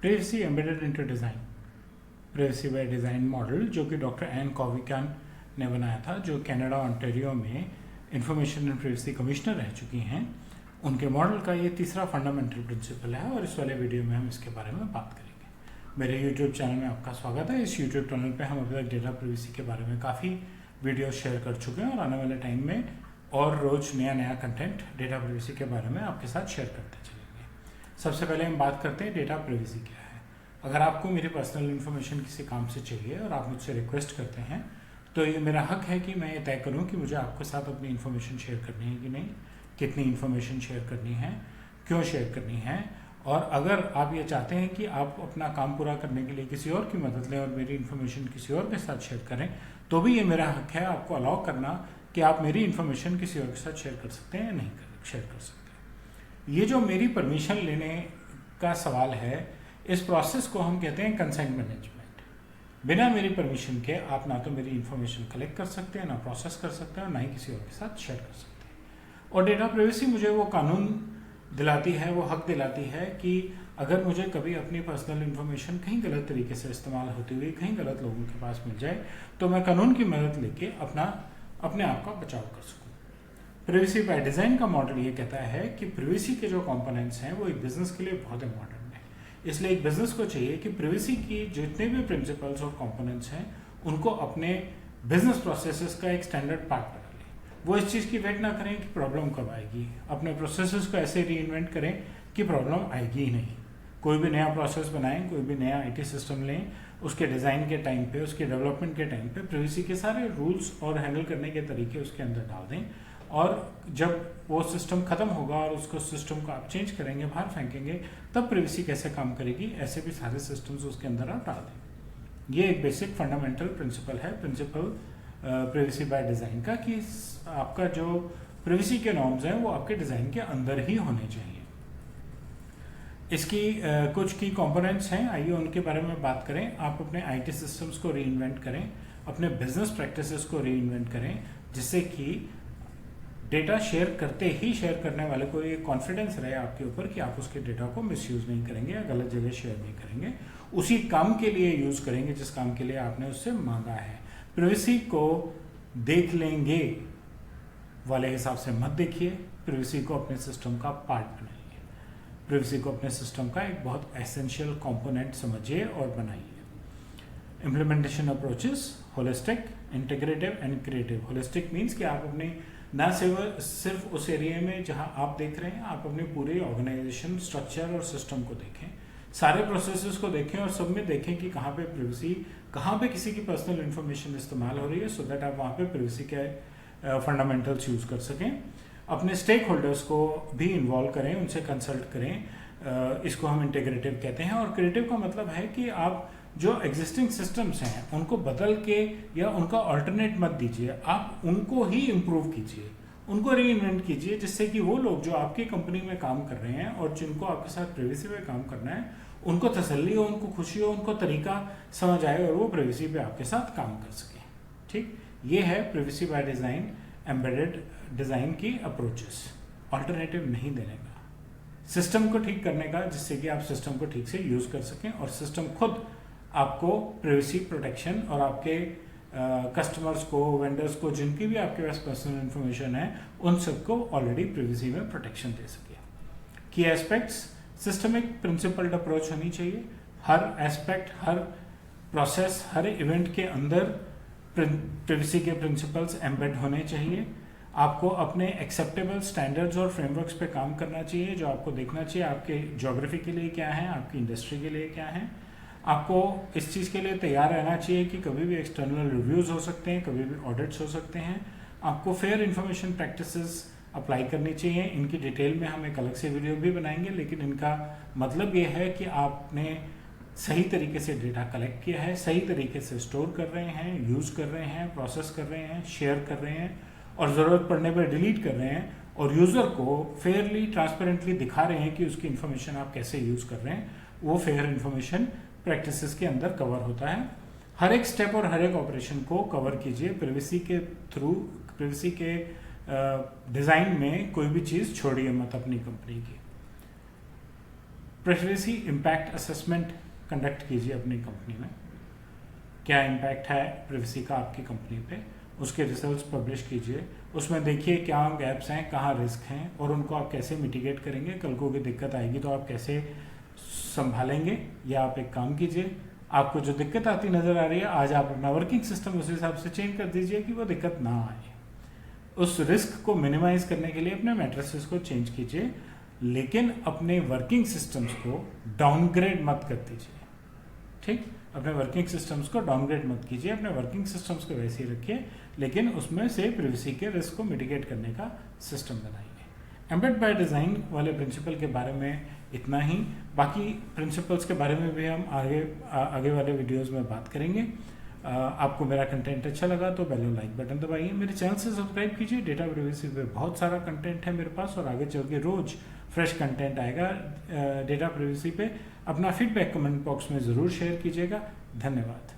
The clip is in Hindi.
Privacy embedded into design, privacy by design model जो कि डॉक्टर एन कॉविकन ने बनाया था, जो कनाडा ऑन्टेरियो में इंफॉर्मेशन एंड प्राइवेसी कमिश्नर रह चुकी हैं। उनके मॉडल का ये तीसरा फंडामेंटल प्रिंसिपल है और इस वाले वीडियो में हम इसके बारे में बात करेंगे। मेरे यूट्यूब चैनल में आपका स्वागत है। इस यूट्यूब चैनल पे हम अभी तक डेटा प्राइवेसी के बारे में काफ़ी वीडियो शेयर कर चुके हैं और आने वाले टाइम में और रोज़ नया कंटेंट डेटा प्राइवेसी के बारे में आपके साथ शेयर करते चलेंगे। सबसे पहले हम बात करते हैं डेटा प्राइवेसी क्या है। अगर आपको मेरी पर्सनल इन्फॉर्मेशन किसी काम से चाहिए और आप मुझसे रिक्वेस्ट करते हैं तो ये मेरा हक है कि मैं ये तय करूं कि मुझे आपके साथ अपनी इन्फॉर्मेशन शेयर करनी है कि नहीं, कितनी इन्फॉर्मेशन शेयर करनी है, क्यों शेयर करनी है। और अगर आप ये चाहते हैं कि आप अपना काम पूरा करने के लिए किसी और की मदद लें और मेरी इन्फॉर्मेशन किसी और के साथ शेयर करें, तो भी ये मेरा हक है आपको अलाउ करना कि आप मेरी इन्फॉर्मेशन किसी और के साथ शेयर कर सकते हैं या नहीं शेयर कर सकते। ये जो मेरी परमिशन लेने का सवाल है, इस प्रोसेस को हम कहते हैं कंसेंट मैनेजमेंट। बिना मेरी परमिशन के आप ना तो मेरी इन्फॉर्मेशन कलेक्ट कर सकते हैं, ना प्रोसेस कर सकते हैं और ना ही किसी और के साथ शेयर कर सकते हैं। और डेटा प्राइवेसी मुझे वो कानून दिलाती है, वो हक दिलाती है कि अगर मुझे कभी अपनी पर्सनल इन्फॉर्मेशन कहीं गलत तरीके से इस्तेमाल होती हुई कहीं गलत लोगों के पास मिल जाए तो मैं कानून की मदद लेके अपने आप का बचाव कर सकूँ। प्राइवेसी बाय डिज़ाइन का मॉडल ये कहता है कि प्राइवेसी के जो कंपोनेंट्स हैं वो एक बिजनेस के लिए बहुत इंपॉर्टेंट है। इसलिए एक बिजनेस को चाहिए कि प्राइवेसी की जितने भी प्रिंसिपल्स और कंपोनेंट्स हैं उनको अपने बिजनेस प्रोसेसेस का एक स्टैंडर्ड पार्ट बना लें। वो इस चीज़ की वेट ना करें कि प्रॉब्लम कब आएगी, अपने प्रोसेसेस को ऐसे रीइन्वेंट करें कि प्रॉब्लम आएगी ही नहीं। कोई भी नया प्रोसेस बनाएं, कोई भी नया IT सिस्टम लें, उसके डिज़ाइन के टाइम पे, उसके डेवलपमेंट के टाइम पे प्राइवेसी के सारे रूल्स और हैंडल करने के तरीके उसके अंदर डाल दें। और जब वो सिस्टम खत्म होगा और उसको सिस्टम को आप चेंज करेंगे, बाहर फेंकेंगे, तब प्राइवेसी कैसे काम करेगी, ऐसे भी सारे सिस्टम्स उसके अंदर आप डाल दें। ये एक बेसिक फंडामेंटल प्रिंसिपल है, प्रिंसिपल प्राइवेसी बाय डिज़ाइन का, कि आपका जो प्राइवेसी के नॉर्म्स हैं वो आपके डिज़ाइन के अंदर ही होने चाहिए। इसकी कुछ की कंपोनेंट्स हैं, आइए उनके बारे में बात करें। आप अपने IT सिस्टम्स को रीइन्वेंट करें, अपने बिजनेस प्रैक्टिसेस को रीइन्वेंट करें, जिससे कि डेटा शेयर करते ही शेयर करने वाले को ये कॉन्फिडेंस रहे आपके ऊपर कि आप उसके डेटा को मिसयूज नहीं करेंगे या गलत जगह शेयर नहीं करेंगे, उसी काम के लिए यूज करेंगे जिस काम के लिए आपने उससे मांगा है। प्राइवेसी को देख लेंगे वाले हिसाब से मत देखिए, प्राइवेसी को अपने सिस्टम का पार्ट बनाइए, प्राइवेसी को अपने सिस्टम का एक बहुत एसेंशियल कंपोनेंट समझिए और बनाइए। Implementation approaches holistic, integrative and creative. Holistic means कि आप अपने ना सिर्फ उस एरिया में जहां आप देख रहे हैं, आप अपनी पूरी ऑर्गेनाइजेशन स्ट्रक्चर और सिस्टम को देखें, सारे प्रोसेसेस को देखें और सब में देखें कि कहाँ पे प्राइवेसी, कहाँ पे किसी की पर्सनल इन्फॉर्मेशन इस्तेमाल हो रही है, सो दैट आप वहाँ पे प्राइवेसी के फंडामेंटल्स यूज कर सकें। अपने स्टेक होल्डर्स को भी इन्वॉल्व करें, उनसे कंसल्ट करें, इसको हम इंटीग्रेटिव कहते हैं। और क्रिएटिव का मतलब है कि आप जो एग्जिस्टिंग सिस्टम्स हैं उनको बदल के या उनका अल्टरनेट मत दीजिए, आप उनको ही इम्प्रूव कीजिए, उनको रीइन्वेंट कीजिए, जिससे कि वो लोग जो आपकी कंपनी में काम कर रहे हैं और जिनको आपके साथ प्राइवेसी पे काम करना है, उनको तसल्ली हो, उनको खुशी हो, उनको तरीका समझ आए और वो प्राइवेसी पे आपके साथ काम कर सकें। ठीक, ये है privacy by design embedded design की अप्रोचेस। ऑल्टरनेटिव नहीं देने का, सिस्टम को ठीक करने का, जिससे कि आप सिस्टम को ठीक से यूज़ कर सकें और सिस्टम खुद आपको प्राइवेसी प्रोटेक्शन और आपके कस्टमर्स को, वेंडर्स को, जिनकी भी आपके पास पर्सनल इन्फॉर्मेशन है, उन सबको ऑलरेडी प्राइवेसी में प्रोटेक्शन दे सके। की एस्पेक्ट्स, सिस्टमिक प्रिंसिपल्ड अप्रोच होनी चाहिए। हर एस्पेक्ट, हर प्रोसेस, हर इवेंट के अंदर प्राइवेसी के प्रिंसिपल्स एम्बेड होने चाहिए। आपको अपने एक्सेप्टेबल स्टैंडर्ड्स और फ्रेमवर्क्स पे काम करना चाहिए, जो आपको देखना चाहिए आपके ज्योग्राफी के लिए क्या है, आपकी इंडस्ट्री के लिए क्या है। आपको इस चीज़ के लिए तैयार रहना चाहिए कि कभी भी एक्सटर्नल रिव्यूज़ हो सकते हैं, कभी भी ऑडिट्स हो सकते हैं। आपको फेयर इन्फॉर्मेशन प्रैक्टिसेस अप्लाई करनी चाहिए। इनकी डिटेल में हम एक अलग से वीडियो भी बनाएंगे, लेकिन इनका मतलब ये है कि आपने सही तरीके से डेटा कलेक्ट किया है, सही तरीके से स्टोर कर रहे हैं, यूज़ कर रहे हैं, प्रोसेस कर रहे हैं, शेयर कर रहे हैं और ज़रूरत पड़ने पर डिलीट कर रहे हैं, और यूज़र को फेयरली, ट्रांसपेरेंटली दिखा रहे हैं कि उसकी इन्फॉर्मेशन आप कैसे यूज़ कर रहे हैं। वो फेयर इन्फॉर्मेशन प्रैक्टिसेस के अंदर कवर होता है। हर एक स्टेप और हर एक ऑपरेशन को कवर कीजिए। प्राइवेसी के थ्रू, प्राइवेसी के डिज़ाइन में कोई भी चीज़ छोड़िए मत अपनी कंपनी की। प्राइवेसी इम्पैक्ट असेसमेंट कंडक्ट कीजिए अपनी कंपनी में, क्या इम्पैक्ट है प्राइवेसी का आपकी कंपनी पे, उसके रिजल्ट्स पब्लिश कीजिए, उसमें देखिए क्या गैप्स हैं, कहाँ रिस्क हैं और उनको आप कैसे मिटिगेट करेंगे। कल को कोई दिक्कत आएगी तो आप कैसे संभालेंगे। या आप एक काम कीजिए, आपको जो दिक्कत आती नज़र आ रही है आज आप अपना वर्किंग सिस्टम उस हिसाब से चेंज कर दीजिए कि वो दिक्कत ना आए। उस रिस्क को मिनिमाइज करने के लिए अपने मैट्रिसेस को चेंज कीजिए, लेकिन अपने वर्किंग सिस्टम्स को डाउनग्रेड मत कर दीजिए। ठीक, अपने वर्किंग सिस्टम्स को डाउनग्रेड मत कीजिए, अपने वर्किंग सिस्टम्स को वैसे ही रखिए, लेकिन उसमें से प्राइवेसी के रिस्क को मिटिगेट करने का सिस्टम बनाइए। एम्बेड बाय डिज़ाइन वाले प्रिंसिपल के बारे में इतना ही, बाकी प्रिंसिपल्स के बारे में भी हम आगे वाले वीडियोस में बात करेंगे। आपको मेरा कंटेंट अच्छा लगा तो बेल और लाइक बटन दबाइए, मेरे चैनल से सब्सक्राइब कीजिए। डेटा प्राइवेसी पे बहुत सारा कंटेंट है मेरे पास और आगे चल के रोज़ फ्रेश कंटेंट आएगा डेटा प्राइवेसी पे। अपना फीडबैक कमेंट बॉक्स में ज़रूर शेयर कीजिएगा। धन्यवाद।